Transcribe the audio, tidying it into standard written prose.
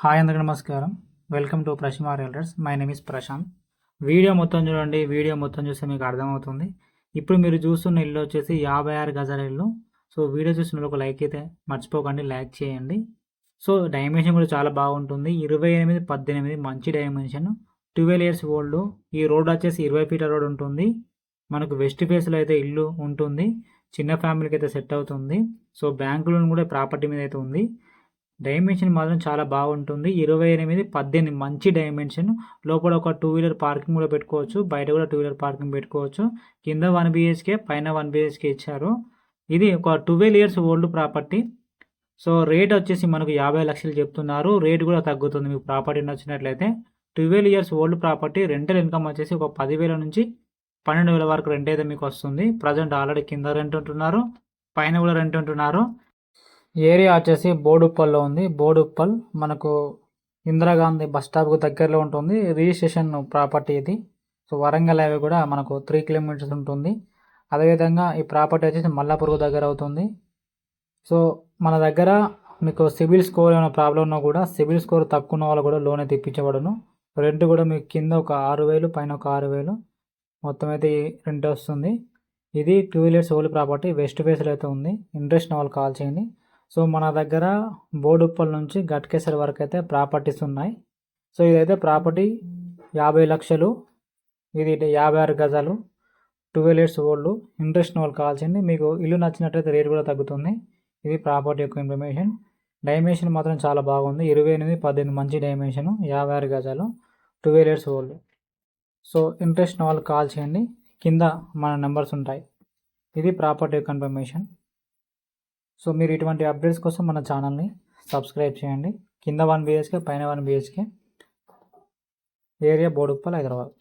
Hi అందరికీ నమస్కారం. Welcome to Prashima Realtors. My name is Prashanth. Video మొత్తం చూడండి. వీడియో మొత్తం చూస్తే మీకు అర్థమవుతుంది. ఇప్పుడు మీరు చూస్తున్న ఇల్లు వచ్చేసి 56 గజాల ఇల్లు. సో వీడియో చూసిన ఒక లైక్ అయితే మర్చిపోకండి, లైక్ చేయండి. సో డైమెన్షన్ కూడా చాలా బాగుంటుంది. 28, 18 మంచి డైమెన్షన్. 12 years old. ఈ రోడ్ వచ్చేసి 20 ఫీట్ల రోడ్ ఉంటుంది. మనకు వెస్ట్ ఫేస్లో అయితే ఇల్లు ఉంటుంది. చిన్న ఫ్యామిలీకి అయితే సెట్ అవుతుంది. సో బ్యాంకు లోన్ కూడా ప్రాపర్టీ మీద అయితే ఉంది. డైమెన్షన్ మాత్రం చాలా బాగుంటుంది. 28, 18 మంచి డైమెన్షన్. లోపల ఒక 2 వీలర్ పార్కింగ్ కూడా పెట్టుకోవచ్చు. బయట కూడా 2 వీలర్ పార్కింగ్ పెట్టుకోవచ్చు. కింద 1 BHK, పైన 1 BHK ఇచ్చారు. ఇది ఒక 12 years old property. So rate వచ్చేసి మనకు 50 లక్షలు చెప్తున్నారు. రేట్ కూడా తగ్గుతుంది మీకు ప్రాపర్టీ నచ్చినట్లయితే. 12 years old property. Rental income వచ్చేసి ఒక 10,000 నుంచి 12,000 వరకు రెంట్ అయితే మీకు వస్తుంది. ప్రజెంట్ ఆల్రెడీ కింద రెంట్ ఉంటున్నారు, పైన కూడా రెంట్ ఉంటున్నారు. ఏరియా వచ్చేసి బోడుప్పల్లో ఉంది. బోడుప్పల్ మనకు ఇందిరాగాంధీ బస్ స్టాప్కు దగ్గరలో ఉంటుంది. రిజిస్ట్రేషన్ ప్రాపర్టీ ఇది. సో వరంగల్ హైవే కూడా మనకు 3 కిలోమీటర్స్ ఉంటుంది. అదేవిధంగా ఈ ప్రాపర్టీ వచ్చేసి మల్లాపూర్కు దగ్గర అవుతుంది. సో మన దగ్గర మీకు సిబిల్ స్కోర్ ఏమైనా ప్రాబ్లం ఉన్నా కూడా సిబిల్ స్కోర్ తక్కువ ఉన్న వాళ్ళు కూడా లోన్ అయితే ఇప్పించబడును. రెంట్ కూడా మీకు కింద ఒక 6,000, పైన ఒక 6,000 మొత్తం అయితే రెంట్ వస్తుంది. ఇది 2 ఇయర్స్ ఓల్డ్ ప్రాపర్టీ. వెస్ట్ ఫేస్లో అయితే ఉంది. ఇంట్రెస్ట్ ఉన్న వాళ్ళు కాల్ చేయండి. సో మన దగ్గర బోడుప్పల్ నుంచి గట్కేసర్ వరకు అయితే ప్రాపర్టీస్ ఉన్నాయి. సో ఇదైతే ప్రాపర్టీ 50 లక్షలు. ఇది 56 గజాలు, 12 ఇయర్స్ ఓల్డ్. ఇంట్రెస్ట్ ఉన్న వాళ్ళు కాల్ చేయండి. మీకు ఇల్లు నచ్చినట్లయితే రేట్ కూడా తగ్గుతుంది. ఇది ప్రాపర్టీ యొక్క ఇన్ఫర్మేషన్. డైమెన్షన్ మాత్రం చాలా బాగుంది. 28, 18 మంచి డైమెన్షన్, 56 గజాలు, 12 ఇయర్స్ ఓల్డ్. సో ఇంట్రెస్ట్ ఉన్న వాళ్ళు కాల్ చేయండి. కింద మన నెంబర్స్ ఉంటాయి. ఇది ప్రాపర్టీ యొక్క ఇన్ఫర్మేషన్. సో మీరు ఇటువంటి అప్డేట్స్ కోసం మన ఛానల్ని సబ్స్క్రైబ్ చేయండి. కింద 1 BHK, పైన 1 BHK. ఏరియా బోడుప్పల్, హైదరాబాద్.